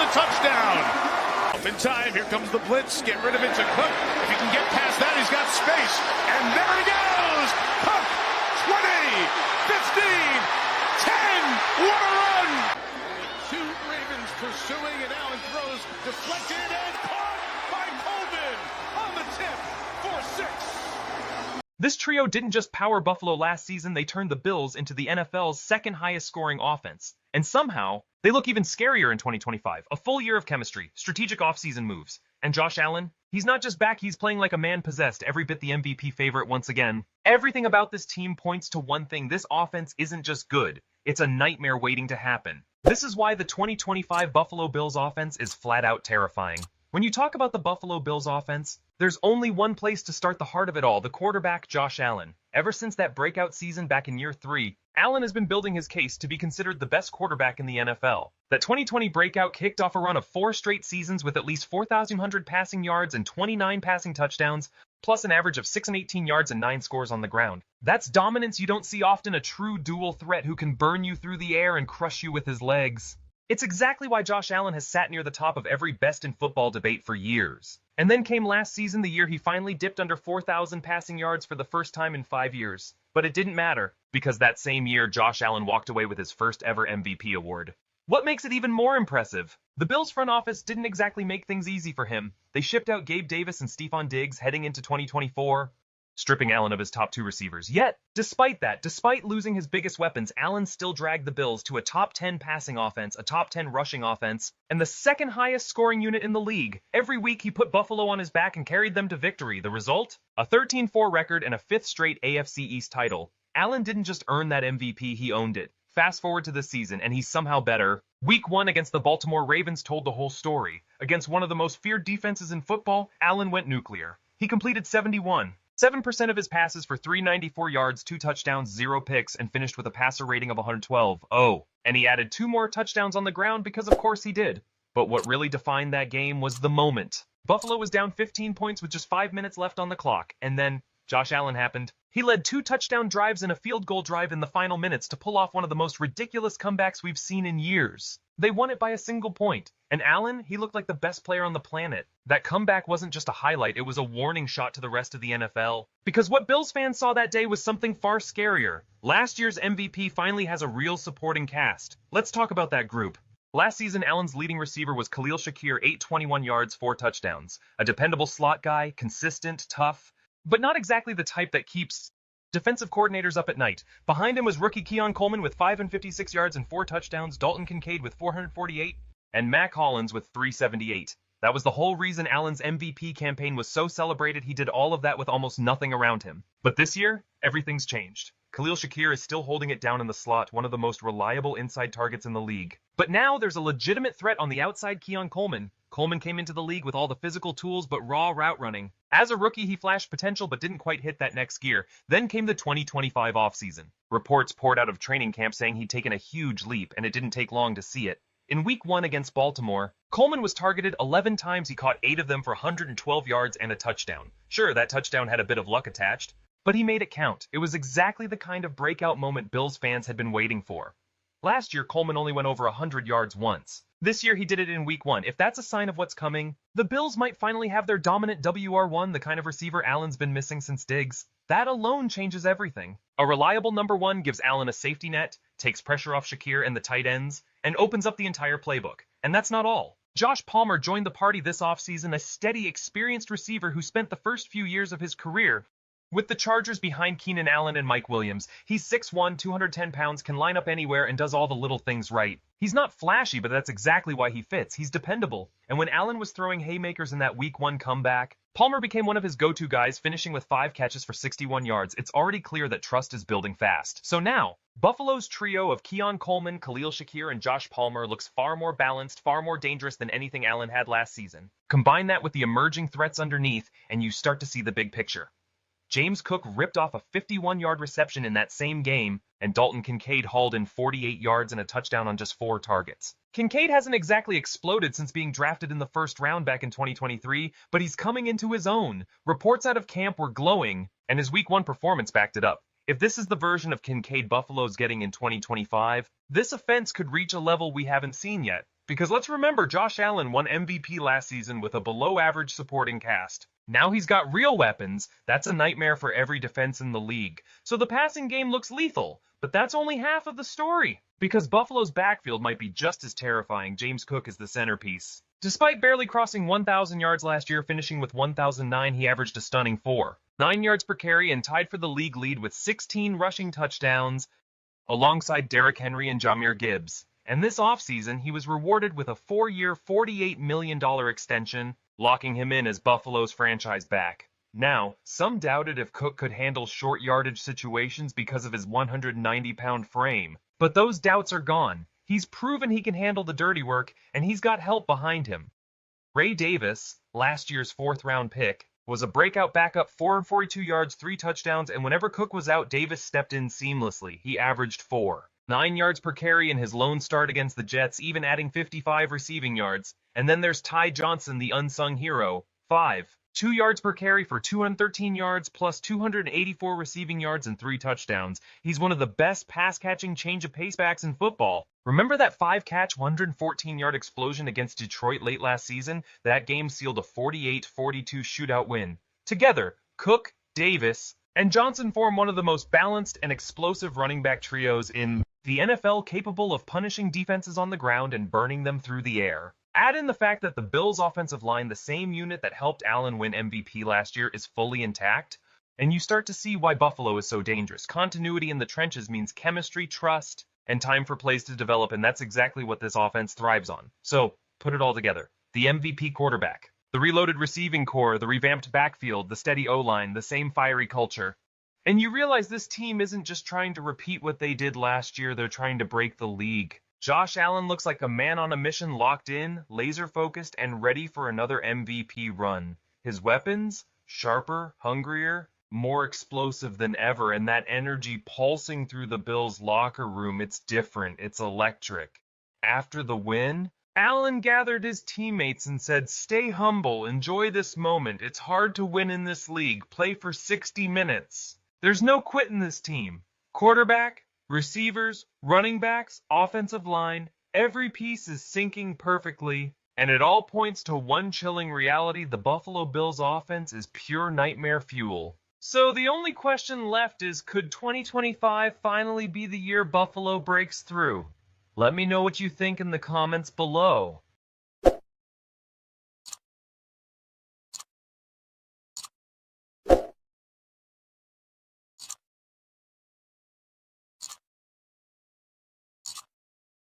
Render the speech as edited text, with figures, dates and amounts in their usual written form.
the touchdown. Up in time, here comes the blitz. Get rid of it to Cook. If he can get past that, he's got space. And there he goes. Cook, 20, 15, 10. What a run. Two Ravens pursuing, and Allen throws deflected and caught by Coleman on the tip for 6. This trio didn't just power Buffalo last season, they turned the Bills into the NFL's second highest scoring offense. And somehow, they look even scarier in 2025. A full year of chemistry, strategic offseason moves. And Josh Allen? He's not just back, he's playing like a man possessed, every bit the MVP favorite once again. Everything about this team points to one thing: this offense isn't just good, it's a nightmare waiting to happen. This is why the 2025 Buffalo Bills offense is flat out terrifying. When you talk about the Buffalo Bills offense, there's only one place to start the heart of it all: the quarterback, Josh Allen. Ever since that breakout season back in year 3, Allen has been building his case to be considered the best quarterback in the NFL. That 2020 breakout kicked off a run of 4 straight seasons with at least 4,100 passing yards and 29 passing touchdowns, plus an average of 6 and 18 yards and 9 scores on the ground. That's dominance you don't see often, a true dual threat who can burn you through the air and crush you with his legs. It's exactly why Josh Allen has sat near the top of every best in football debate for years. And then came last season, the year he finally dipped under 4,000 passing yards for the first time in 5 years. But it didn't matter, because that same year Josh Allen walked away with his first ever MVP award. What makes it even more impressive? The Bills front office didn't exactly make things easy for him. They shipped out Gabe Davis and Stephon Diggs heading into 2024, stripping Allen of his top 2 receivers. Yet, despite losing his biggest weapons, Allen still dragged the Bills to a top 10 passing offense, a top 10 rushing offense, and the second highest scoring unit in the league. Every week he put Buffalo on his back and carried them to victory. The result? A 13-4 record and a 5th straight AFC East title. Allen didn't just earn that MVP, he owned it. Fast forward to this season, and he's somehow better. Week 1 against the Baltimore Ravens told the whole story. Against one of the most feared defenses in football, Allen went nuclear. He completed 7% of his passes for 394 yards, 2 touchdowns, 0 picks, and finished with a passer rating of 112. Oh, and he added 2 more touchdowns on the ground because of course he did. But what really defined that game was the moment. Buffalo was down 15 points with just 5 minutes left on the clock, and then Josh Allen happened. He led 2 touchdown drives and a field goal drive in the final minutes to pull off one of the most ridiculous comebacks we've seen in years. They won it by a single point. And Allen, he looked like the best player on the planet. That comeback wasn't just a highlight, it was a warning shot to the rest of the NFL. Because what Bills fans saw that day was something far scarier. Last year's MVP finally has a real supporting cast. Let's talk about that group. Last season, Allen's leading receiver was Khalil Shakir, 821 yards, 4 touchdowns. A dependable slot guy, consistent, tough, but not exactly the type that keeps defensive coordinators up at night. Behind him was rookie Keon Coleman with 556 yards and 4 touchdowns, Dalton Kincaid with 448, and Mac Hollins with 378. That was the whole reason Allen's MVP campaign was so celebrated. He did all of that with almost nothing around him. But this year, everything's changed. Khalil Shakir is still holding it down in the slot, one of the most reliable inside targets in the league. But now there's a legitimate threat on the outside, Keon Coleman. Coleman came into the league with all the physical tools but raw route running. As a rookie, he flashed potential but didn't quite hit that next gear. Then came the 2025 offseason. Reports poured out of training camp saying he'd taken a huge leap, and it didn't take long to see it. In Week 1 against Baltimore, Coleman was targeted 11 times. He caught 8 of them for 112 yards and a touchdown. Sure, that touchdown had a bit of luck attached, but he made it count. It was exactly the kind of breakout moment Bills fans had been waiting for. Last year, Coleman only went over 100 yards once. This year, he did it in Week 1. If that's a sign of what's coming, the Bills might finally have their dominant WR1, the kind of receiver Allen's been missing since Diggs. That alone changes everything. A reliable number 1 gives Allen a safety net, takes pressure off Shakir and the tight ends, and opens up the entire playbook. And that's not all. Josh Palmer joined the party this offseason, a steady, experienced receiver who spent the first few years of his career with the Chargers behind Keenan Allen and Mike Williams. He's 6'1", 210 pounds, can line up anywhere, and does all the little things right. He's not flashy, but that's exactly why he fits. He's dependable. And when Allen was throwing haymakers in that Week 1 comeback, Palmer became one of his go-to guys, finishing with 5 catches for 61 yards. It's already clear that trust is building fast. So now, Buffalo's trio of Keon Coleman, Khalil Shakir, and Josh Palmer looks far more balanced, far more dangerous than anything Allen had last season. Combine that with the emerging threats underneath, and you start to see the big picture. James Cook ripped off a 51-yard reception in that same game, and Dalton Kincaid hauled in 48 yards and a touchdown on just 4 targets. Kincaid hasn't exactly exploded since being drafted in the first round back in 2023, but he's coming into his own. Reports out of camp were glowing, and his Week 1 performance backed it up. If this is the version of Kincaid Buffalo's getting in 2025, this offense could reach a level we haven't seen yet. Because let's remember, Josh Allen won MVP last season with a below-average supporting cast. Now he's got real weapons. That's a nightmare for every defense in the league. So the passing game looks lethal, but that's only half of the story. Because Buffalo's backfield might be just as terrifying, James Cook is the centerpiece. Despite barely crossing 1,000 yards last year, finishing with 1,009, he averaged a stunning 9 yards per carry and tied for the league lead with 16 rushing touchdowns, alongside Derrick Henry and Jahmyr Gibbs. And this offseason, he was rewarded with a 4-year, $48 million extension, locking him in as Buffalo's franchise back. Now, some doubted if Cook could handle short yardage situations because of his 190-pound frame. But those doubts are gone. He's proven he can handle the dirty work, and he's got help behind him. Ray Davis, last year's 4th-round pick, was a breakout backup, 442 yards, 3 touchdowns, and whenever Cook was out, Davis stepped in seamlessly. He averaged 9 yards per carry in his lone start against the Jets, even adding 55 receiving yards. And then there's Ty Johnson, the unsung hero, 2 yards per carry for 213 yards, plus 284 receiving yards and 3 touchdowns. He's one of the best pass-catching change-of-pace backs in football. Remember that 5-catch, 114-yard explosion against Detroit late last season? That game sealed a 48-42 shootout win. Together, Cook, Davis, and Johnson form one of the most balanced and explosive running back trios in the NFL, capable of punishing defenses on the ground and burning them through the air. Add in the fact that the Bills' offensive line, the same unit that helped Allen win MVP last year, is fully intact, and you start to see why Buffalo is so dangerous. Continuity in the trenches means chemistry, trust, and time for plays to develop, and that's exactly what this offense thrives on. So, put it all together. The MVP quarterback, the reloaded receiving core, the revamped backfield, the steady O-line, the same fiery culture. And you realize this team isn't just trying to repeat what they did last year, they're trying to break the league. Josh Allen looks like a man on a mission, locked in, laser-focused, and ready for another MVP run. His weapons? Sharper, hungrier, more explosive than ever, and that energy pulsing through the Bills' locker room, it's different, it's electric. After the win, Allen gathered his teammates and said, "Stay humble, enjoy this moment. It's hard to win in this league. Play for 60 minutes. There's no quit in this team. Quarterback, receivers, running backs, offensive line, every piece is syncing perfectly, and it all points to one chilling reality: the Buffalo Bills offense is pure nightmare fuel." So the only question left is, could 2025 finally be the year Buffalo breaks through? Let me know what you think in the comments below.